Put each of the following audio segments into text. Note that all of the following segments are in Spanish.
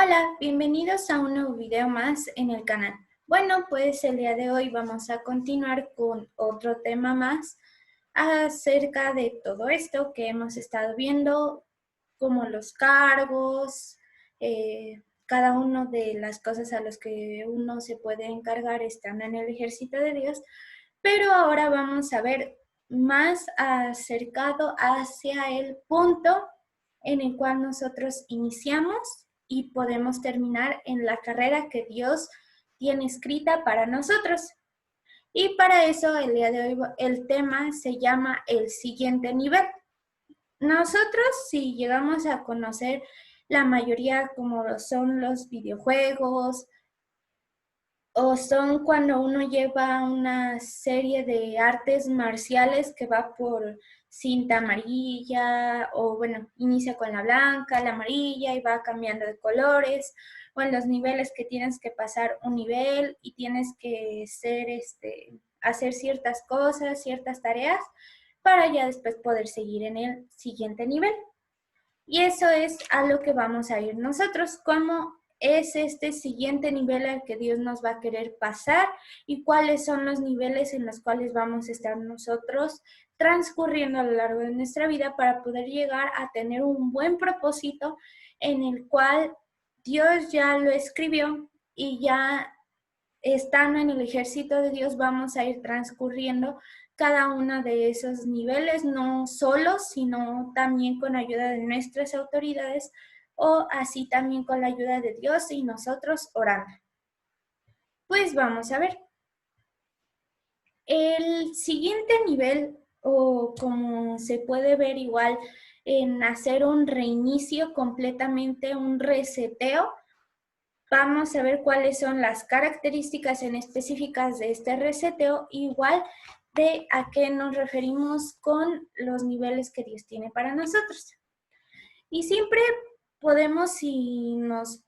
Hola, bienvenidos a un nuevo video más en el canal. Bueno, pues el día de hoy vamos a continuar con otro tema más acerca de todo esto que hemos estado viendo, como los cargos, cada una de las cosas a las que uno se puede encargar estando en el ejército de Dios, pero ahora vamos a ver más acercado hacia el punto en el cual nosotros iniciamos y podemos terminar en la carrera que Dios tiene escrita para nosotros. Y para eso el día de hoy el tema se llama el siguiente nivel. Nosotros, si llegamos a conocer la mayoría como son los videojuegos, o son cuando uno lleva una serie de artes marciales que va por cinta amarilla, o bueno, inicia con la blanca, la amarilla y va cambiando de colores, o en los niveles que tienes que pasar un nivel y tienes que hacer ciertas cosas, ciertas tareas, para ya después poder seguir en el siguiente nivel. Y eso es a lo que vamos a ir nosotros, cómo es este siguiente nivel al que Dios nos va a querer pasar y cuáles son los niveles en los cuales vamos a estar nosotros transcurriendo a lo largo de nuestra vida para poder llegar a tener un buen propósito en el cual Dios ya lo escribió y ya estando en el ejército de Dios vamos a ir transcurriendo cada uno de esos niveles, no solos, sino también con ayuda de nuestras autoridades o así también con la ayuda de Dios y nosotros orando. Pues vamos a ver. El siguiente nivel, o como se puede ver igual en hacer un reinicio completamente, un reseteo, vamos a ver cuáles son las características en específicas de este reseteo, igual de a qué nos referimos con los niveles que Dios tiene para nosotros. Y siempre podemos, si nos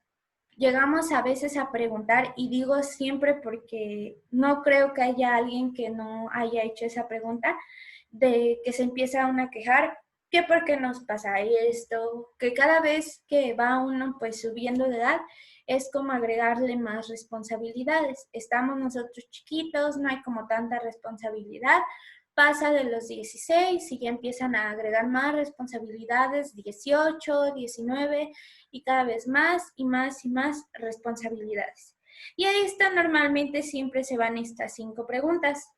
llegamos a veces a preguntar, y digo siempre porque no creo que haya alguien que no haya hecho esa pregunta, de que se empieza uno a quejar, que por qué nos pasa esto, que cada vez que va uno pues subiendo de edad, es como agregarle más responsabilidades. Estamos nosotros chiquitos, no hay como tanta responsabilidad, pasa de los 16 y ya empiezan a agregar más responsabilidades, 18, 19 y cada vez más y más y más responsabilidades. Y a esta normalmente siempre se van estas 5 preguntas.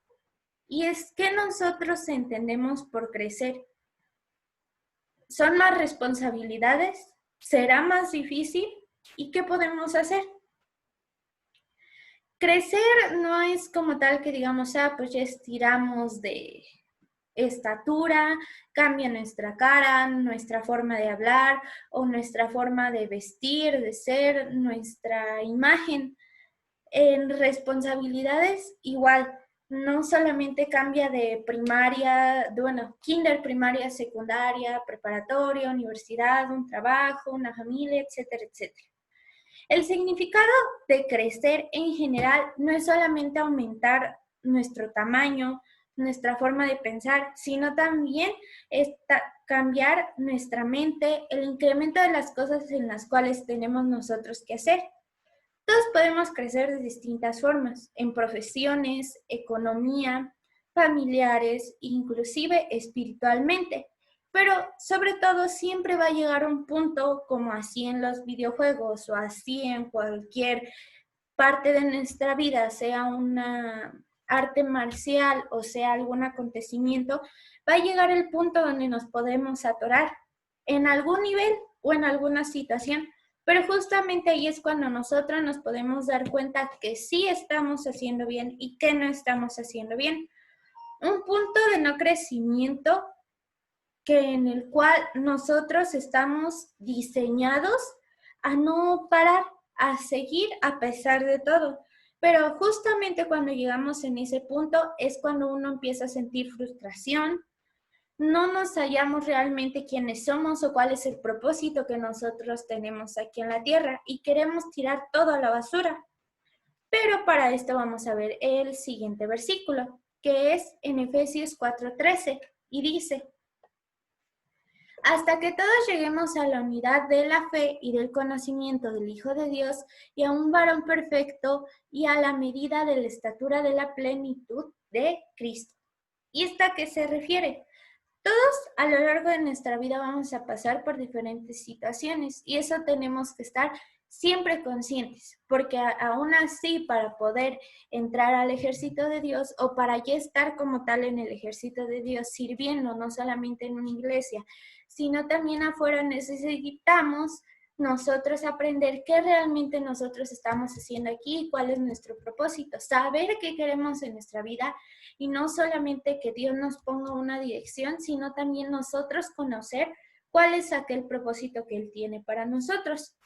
Y es que nosotros entendemos por crecer. ¿Son más responsabilidades? ¿Será más difícil? ¿Y qué podemos hacer? Crecer no es como tal que digamos, pues ya estiramos de estatura, cambia nuestra cara, nuestra forma de hablar o nuestra forma de vestir, de ser, nuestra imagen. En responsabilidades, igual, no solamente cambia de primaria, bueno, kinder, primaria, secundaria, preparatoria, universidad, un trabajo, una familia, etcétera, etcétera. El significado de crecer en general no es solamente aumentar nuestro tamaño, nuestra forma de pensar, sino también cambiar nuestra mente, el incremento de las cosas en las cuales tenemos nosotros que hacer. Todos podemos crecer de distintas formas, en profesiones, economía, familiares, inclusive espiritualmente. Pero sobre todo siempre va a llegar un punto, como así en los videojuegos o así en cualquier parte de nuestra vida, sea una arte marcial o sea algún acontecimiento, va a llegar el punto donde nos podemos atorar en algún nivel o en alguna situación. Pero justamente ahí es cuando nosotros nos podemos dar cuenta que sí estamos haciendo bien y que no estamos haciendo bien. Un punto de no crecimiento que en el cual nosotros estamos diseñados a no parar, a seguir a pesar de todo. Pero justamente cuando llegamos en ese punto es cuando uno empieza a sentir frustración, no nos hallamos realmente quiénes somos o cuál es el propósito que nosotros tenemos aquí en la tierra y queremos tirar todo a la basura. Pero para esto vamos a ver el siguiente versículo, que es en Efesios 4:13, y dice: hasta que todos lleguemos a la unidad de la fe y del conocimiento del Hijo de Dios y a un varón perfecto y a la medida de la estatura de la plenitud de Cristo. ¿Y esto a qué se refiere? Todos a lo largo de nuestra vida vamos a pasar por diferentes situaciones y eso tenemos que estar siempre conscientes, porque aún así para poder entrar al ejército de Dios o para ya estar como tal en el ejército de Dios sirviendo, no solamente en una iglesia, sino también afuera, necesitamos nosotros aprender qué realmente nosotros estamos haciendo aquí y cuál es nuestro propósito, saber qué queremos en nuestra vida y no solamente que Dios nos ponga una dirección, sino también nosotros conocer cuál es aquel propósito que Él tiene para nosotros.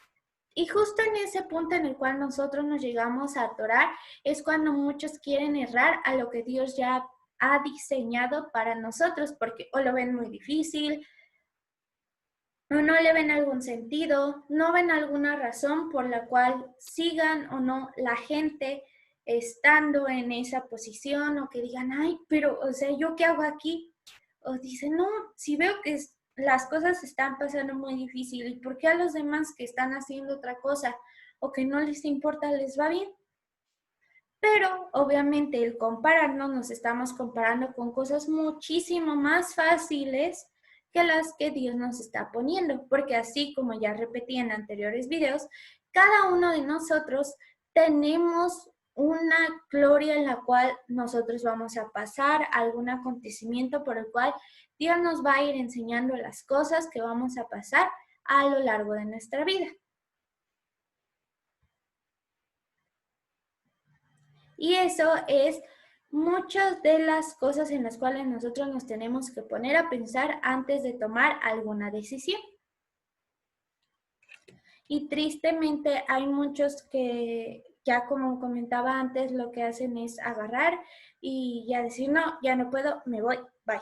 Y justo en ese punto en el cual nosotros nos llegamos a atorar es cuando muchos quieren errar a lo que Dios ya ha diseñado para nosotros, porque o lo ven muy difícil, o no le ven algún sentido, no ven alguna razón por la cual sigan o no la gente estando en esa posición o que digan, ay, pero, o sea, ¿yo qué hago aquí? O dicen, no, si veo que las cosas están pasando muy difícil, ¿y por qué a los demás que están haciendo otra cosa o que no les importa les va bien? Pero obviamente el compararnos, nos estamos comparando con cosas muchísimo más fáciles que las que Dios nos está poniendo, porque así como ya repetí en anteriores videos, cada uno de nosotros tenemos una gloria en la cual nosotros vamos a pasar, algún acontecimiento por el cual Dios nos va a ir enseñando las cosas que vamos a pasar a lo largo de nuestra vida. Y eso es muchas de las cosas en las cuales nosotros nos tenemos que poner a pensar antes de tomar alguna decisión. Y tristemente hay muchos que, ya como comentaba antes, lo que hacen es agarrar y ya decir, no, ya no puedo, me voy, bye.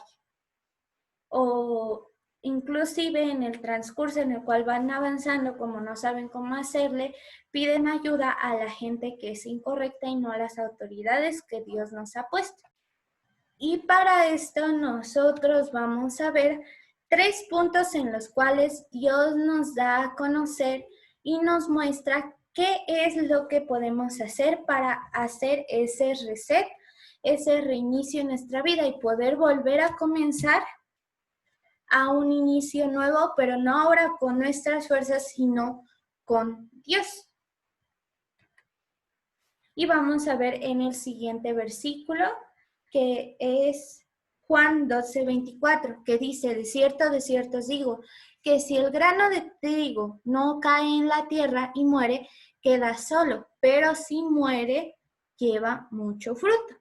O inclusive en el transcurso en el cual van avanzando, como no saben cómo hacerle, piden ayuda a la gente que es incorrecta y no a las autoridades que Dios nos ha puesto. Y para esto nosotros vamos a ver 3 puntos en los cuales Dios nos da a conocer y nos muestra qué es lo que podemos hacer para hacer ese reset, ese reinicio en nuestra vida y poder volver a comenzar a un inicio nuevo, pero no ahora con nuestras fuerzas, sino con Dios. Y vamos a ver en el siguiente versículo, que es Juan 12:24, que dice, de cierto os digo, que si el grano de trigo no cae en la tierra y muere, queda solo, pero si muere, lleva mucho fruto.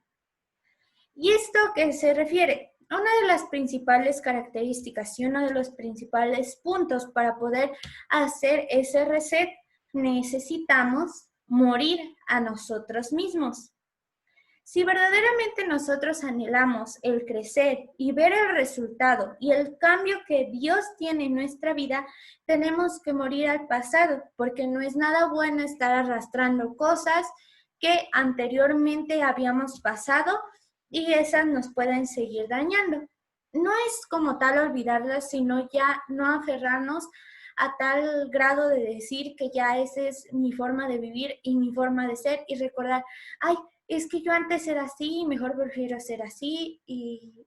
¿Y esto a qué se refiere? Una de las principales características y uno de los principales puntos para poder hacer ese reset, necesitamos morir a nosotros mismos. Si verdaderamente nosotros anhelamos el crecer y ver el resultado y el cambio que Dios tiene en nuestra vida, tenemos que morir al pasado, porque no es nada bueno estar arrastrando cosas que anteriormente habíamos pasado y esas nos pueden seguir dañando. No es como tal olvidarlas, sino ya no aferrarnos a tal grado de decir que ya esa es mi forma de vivir y mi forma de ser y recordar, ay, es que yo antes era así, mejor prefiero ser así y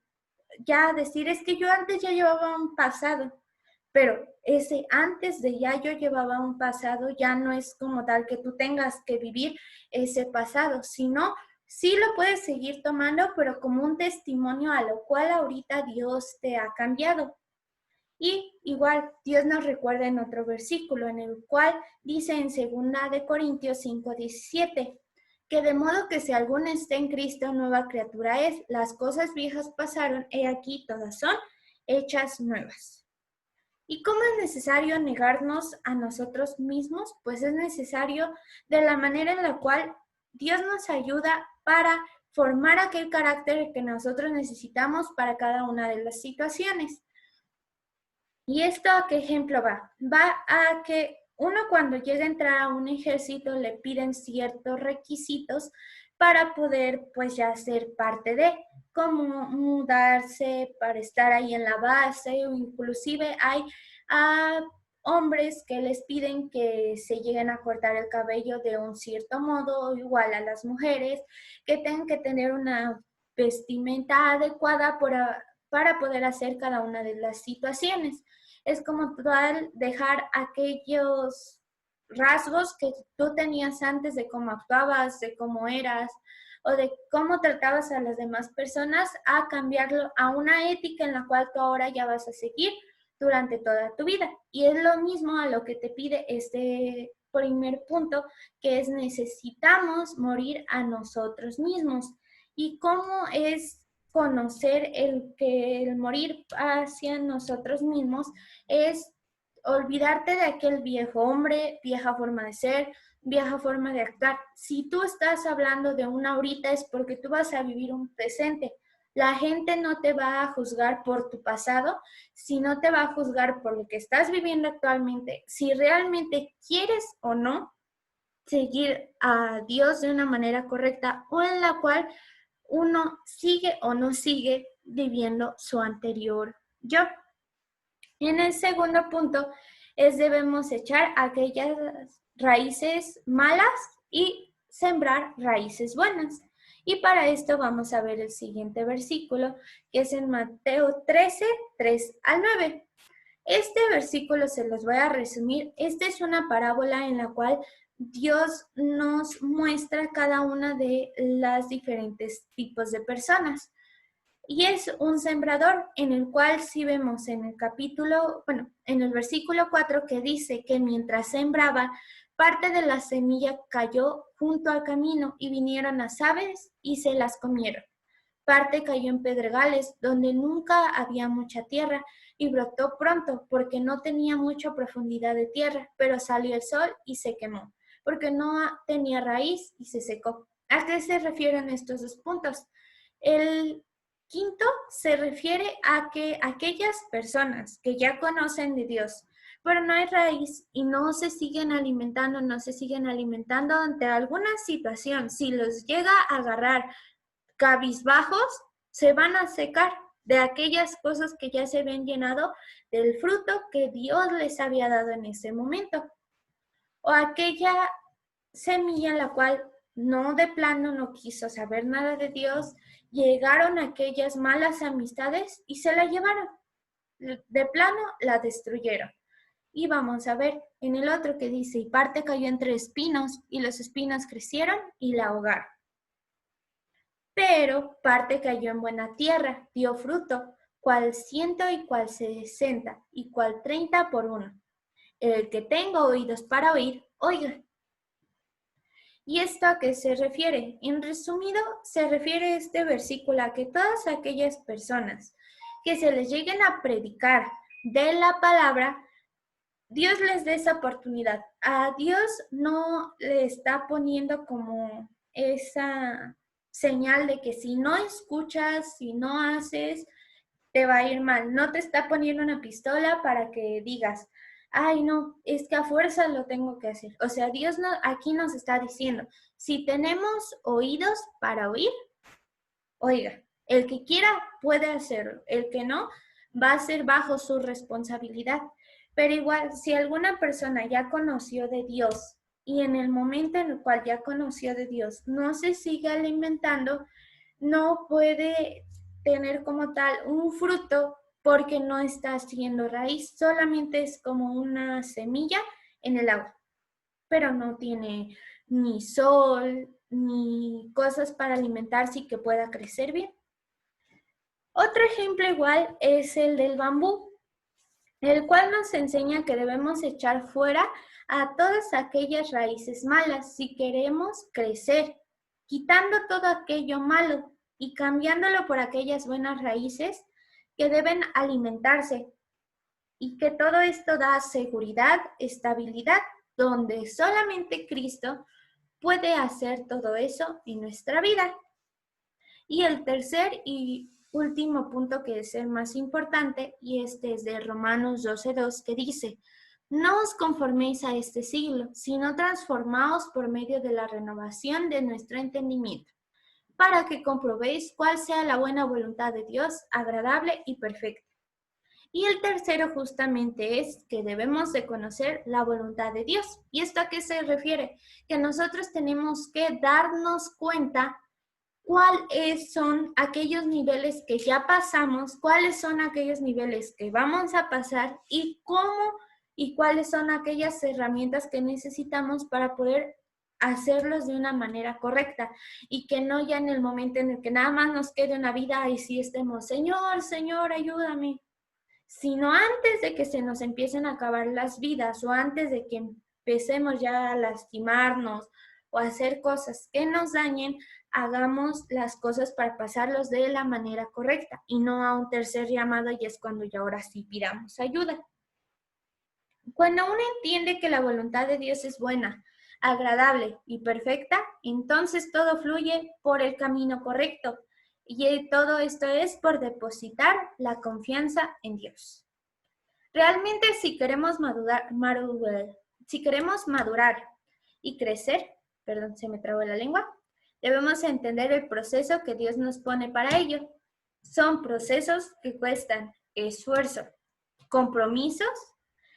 ya decir, es que yo antes ya llevaba un pasado, pero ese antes de ya yo llevaba un pasado ya no es como tal que tú tengas que vivir ese pasado, sino sí lo puedes seguir tomando, pero como un testimonio a lo cual ahorita Dios te ha cambiado. Y igual Dios nos recuerda en otro versículo en el cual dice en 2 de Corintios 5:17, que de modo que si alguno está en Cristo, nueva criatura es, las cosas viejas pasaron, he aquí todas son hechas nuevas. ¿Y cómo es necesario negarnos a nosotros mismos? Pues es necesario de la manera en la cual Dios nos ayuda para formar aquel carácter que nosotros necesitamos para cada una de las situaciones. ¿Y esto a qué ejemplo va? Va a que uno cuando llega a entrar a un ejército le piden ciertos requisitos para poder pues ya ser parte de, como mudarse para estar ahí en la base, o inclusive hay hombres que les piden que se lleguen a cortar el cabello de un cierto modo, igual a las mujeres, que tengan que tener una vestimenta adecuada para poder hacer cada una de las situaciones. Es como tal dejar aquellos rasgos que tú tenías antes de cómo actuabas, de cómo eras o de cómo tratabas a las demás personas, a cambiarlo a una ética en la cual tú ahora ya vas a seguir durante toda tu vida. Y es lo mismo a lo que te pide este primer punto, que es necesitamos morir a nosotros mismos. ¿Y cómo es conocer el morir hacia nosotros mismos? Es olvidarte de aquel viejo hombre, vieja forma de ser, vieja forma de actuar. Si tú estás hablando de un ahorita es porque tú vas a vivir un presente. La gente no te va a juzgar por tu pasado, sino te va a juzgar por lo que estás viviendo actualmente, si realmente quieres o no seguir a Dios de una manera correcta o en la cual uno sigue o no sigue viviendo su anterior yo. En el segundo punto es debemos echar aquellas raíces malas y sembrar raíces buenas. Y para esto vamos a ver el siguiente versículo, que es en Mateo 13, 3 al 9. Este versículo se los voy a resumir. Esta es una parábola en la cual Dios nos muestra cada una de las diferentes tipos de personas. Y es un sembrador en el cual si vemos en el capítulo, bueno, en el versículo 4 que dice que mientras sembraba, parte de la semilla cayó junto al camino y vinieron las aves y se las comieron. Parte cayó en pedregales donde nunca había mucha tierra y brotó pronto porque no tenía mucha profundidad de tierra, pero salió el sol y se quemó, porque no tenía raíz y se secó. ¿A qué se refieren estos dos puntos? El quinto se refiere a que aquellas personas que ya conocen de Dios, pero no hay raíz y no se siguen alimentando ante alguna situación, si los llega a agarrar cabizbajos, se van a secar de aquellas cosas que ya se habían llenado del fruto que Dios les había dado en ese momento. O aquella semilla en la cual no de plano no quiso saber nada de Dios, llegaron aquellas malas amistades y se la llevaron. De plano la destruyeron. Y vamos a ver en el otro que dice, y parte cayó entre espinos, y los espinos crecieron y la ahogaron. Pero parte cayó en buena tierra, dio fruto, cual 100 y cual 60 y cual 30 por uno. El que tenga oídos para oír, oiga. ¿Y esto a qué se refiere? En resumido, se refiere este versículo a que todas aquellas personas que se les lleguen a predicar de la palabra, Dios les dé esa oportunidad. A Dios no le está poniendo como esa señal de que si no escuchas, si no haces, te va a ir mal. No te está poniendo una pistola para que digas, ay, no, es que a fuerza lo tengo que hacer. O sea, Dios no, aquí nos está diciendo, si tenemos oídos para oír, oiga, el que quiera puede hacerlo, el que no va a ser bajo su responsabilidad. Pero igual, si alguna persona ya conoció de Dios y en el momento en el cual ya conoció de Dios no se sigue alimentando, no puede tener como tal un fruto porque no está haciendo raíz, solamente es como una semilla en el agua, pero no tiene ni sol, ni cosas para alimentarse y que pueda crecer bien. Otro ejemplo igual es el del bambú, el cual nos enseña que debemos echar fuera a todas aquellas raíces malas si queremos crecer, quitando todo aquello malo y cambiándolo por aquellas buenas raíces que deben alimentarse y que todo esto da seguridad, estabilidad, donde solamente Cristo puede hacer todo eso en nuestra vida. Y el tercer y último punto que es el más importante, y este es de Romanos 12:2, que dice, No os conforméis a este siglo, sino transformaos por medio de la renovación de nuestro entendimiento, para que comprobéis cuál sea la buena voluntad de Dios, agradable y perfecta. Y el tercero justamente es que debemos de conocer la voluntad de Dios. ¿Y esto a qué se refiere? Que nosotros tenemos que darnos cuenta cuáles son aquellos niveles que ya pasamos, cuáles son aquellos niveles que vamos a pasar y cómo y cuáles son aquellas herramientas que necesitamos para poder hacerlos de una manera correcta y que no ya en el momento en el que nada más nos quede una vida y si estemos, Señor, Señor, ayúdame, sino antes de que se nos empiecen a acabar las vidas o antes de que empecemos ya a lastimarnos o a hacer cosas que nos dañen, hagamos las cosas para pasarlos de la manera correcta y no a un tercer llamado y es cuando ya ahora sí pidamos ayuda. Cuando uno entiende que la voluntad de Dios es buena, agradable y perfecta, entonces todo fluye por el camino correcto. Y todo esto es por depositar la confianza en Dios. Realmente si queremos madurar y crecer, perdón, se me trabó la lengua, debemos entender el proceso que Dios nos pone para ello. Son procesos que cuestan esfuerzo, compromisos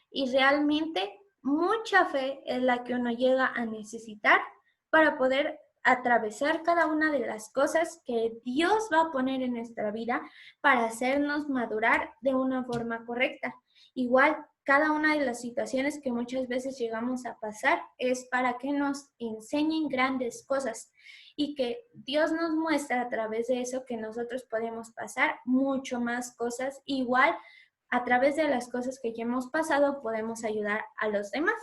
y realmente mucha fe es la que uno llega a necesitar para poder atravesar cada una de las cosas que Dios va a poner en nuestra vida para hacernos madurar de una forma correcta. Igual, cada una de las situaciones que muchas veces llegamos a pasar es para que nos enseñen grandes cosas y que Dios nos muestra a través de eso que nosotros podemos pasar mucho más cosas. Igual, a través de las cosas que ya hemos pasado, podemos ayudar a los demás.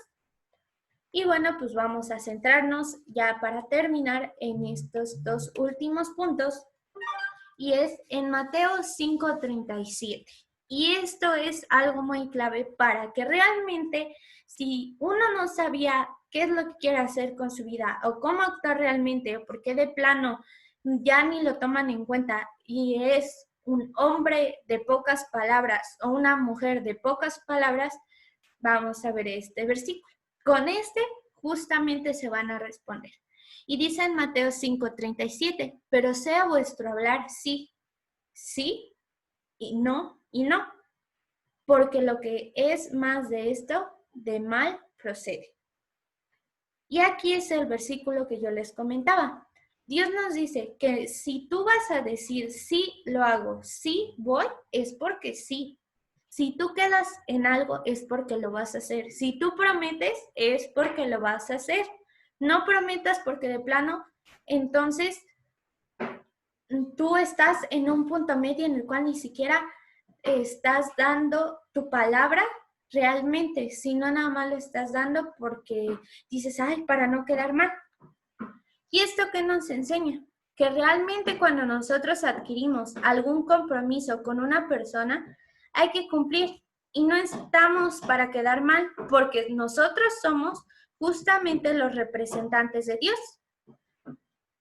Y bueno, pues vamos a centrarnos ya para terminar en estos dos últimos puntos y es en Mateo 5:37. Y esto es algo muy clave para que realmente, si uno no sabía qué es lo que quiere hacer con su vida o cómo actuar realmente o por qué de plano ya ni lo toman en cuenta y es un hombre de pocas palabras o una mujer de pocas palabras, vamos a ver este versículo. Con este justamente se van a responder. Y dice en Mateo 5:37, pero sea vuestro hablar sí, sí y no, porque lo que es más de esto, de mal procede. Y aquí es el versículo que yo les comentaba. Dios nos dice que si tú vas a decir sí, lo hago, sí, voy, es porque sí. Si tú quedas en algo, es porque lo vas a hacer. Si tú prometes, es porque lo vas a hacer. No prometas porque de plano, entonces tú estás en un punto medio en el cual ni siquiera estás dando tu palabra realmente, sino nada más lo estás dando porque dices, ay, para no quedar mal. ¿Y esto qué nos enseña? Que realmente cuando nosotros adquirimos algún compromiso con una persona, hay que cumplir. Y no estamos para quedar mal, porque nosotros somos justamente los representantes de Dios.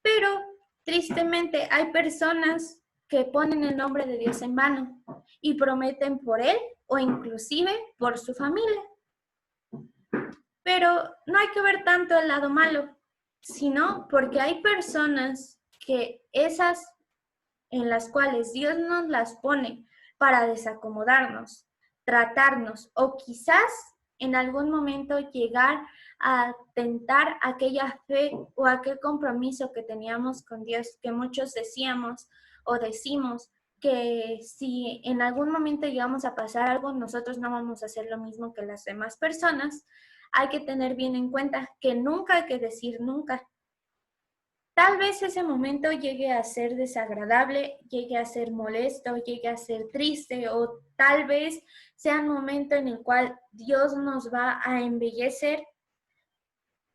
Pero tristemente hay personas que ponen el nombre de Dios en vano y prometen por él o inclusive por su familia. Pero no hay que ver tanto el lado malo, sino porque hay personas que esas en las cuales Dios nos las pone para desacomodarnos, tratarnos o quizás en algún momento llegar a tentar aquella fe o aquel compromiso que teníamos con Dios, que muchos decíamos o decimos que si en algún momento llegamos a pasar algo, nosotros no vamos a hacer lo mismo que las demás personas. Hay que tener bien en cuenta que nunca hay que decir nunca. Tal vez ese momento llegue a ser desagradable, llegue a ser molesto, llegue a ser triste o tal vez sea un momento en el cual Dios nos va a embellecer.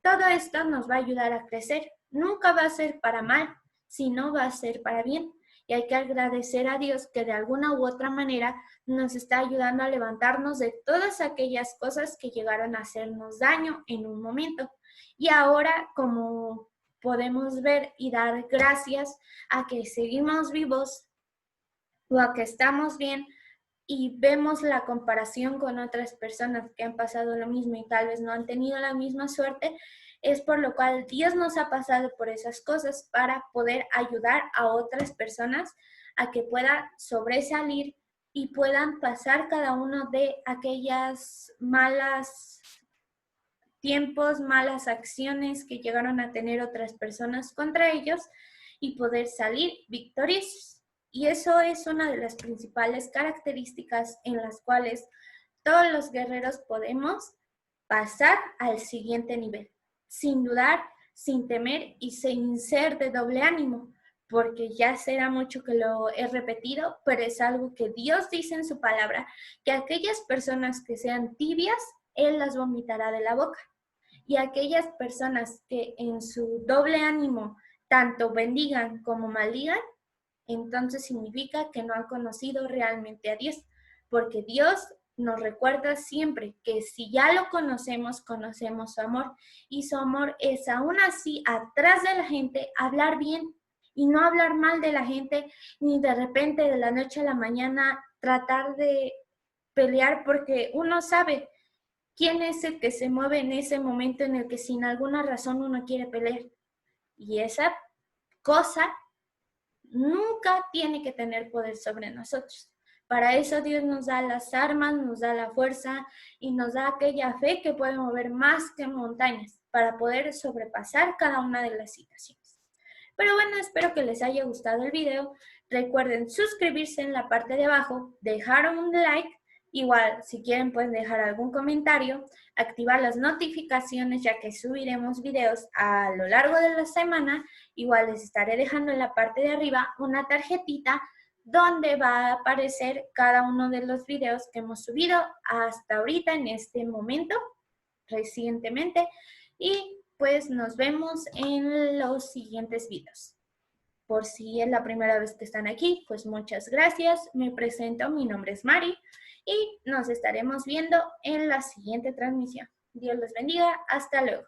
Todo esto nos va a ayudar a crecer. Nunca va a ser para mal, sino va a ser para bien. Y hay que agradecer a Dios que de alguna u otra manera nos está ayudando a levantarnos de todas aquellas cosas que llegaron a hacernos daño en un momento. Y ahora, como podemos ver y dar gracias a que seguimos vivos o a que estamos bien y vemos la comparación con otras personas que han pasado lo mismo y tal vez no han tenido la misma suerte, es por lo cual Dios nos ha pasado por esas cosas para poder ayudar a otras personas a que puedan sobresalir y puedan pasar cada uno de aquellas malas tiempos, malas acciones que llegaron a tener otras personas contra ellos y poder salir victoriosos. Y eso es una de las principales características en las cuales todos los guerreros podemos pasar al siguiente nivel, sin dudar, sin temer y sin ser de doble ánimo, porque ya será mucho que lo he repetido, pero es algo que Dios dice en su palabra, que aquellas personas que sean tibias, Él las vomitará de la boca. Y aquellas personas que en su doble ánimo tanto bendigan como maldigan, entonces significa que no han conocido realmente a Dios, porque Dios nos recuerda siempre que si ya lo conocemos, conocemos su amor, y su amor es aún así atrás de la gente hablar bien y no hablar mal de la gente, ni de repente de la noche a la mañana tratar de pelear, porque uno sabe quién es el que se mueve en ese momento en el que sin alguna razón uno quiere pelear. Y esa cosa nunca tiene que tener poder sobre nosotros. Para eso Dios nos da las armas, nos da la fuerza y nos da aquella fe que puede mover más que montañas para poder sobrepasar cada una de las situaciones. Pero bueno, espero que les haya gustado el video. Recuerden suscribirse en la parte de abajo, dejar un like. Igual, si quieren pueden dejar algún comentario, activar las notificaciones ya que subiremos videos a lo largo de la semana. Igual les estaré dejando en la parte de arriba una tarjetita donde va a aparecer cada uno de los videos que hemos subido hasta ahorita en este momento, recientemente. Y pues nos vemos en los siguientes videos. Por si es la primera vez que están aquí, pues muchas gracias. Me presento, mi nombre es Mari y nos estaremos viendo en la siguiente transmisión. Dios los bendiga. Hasta luego.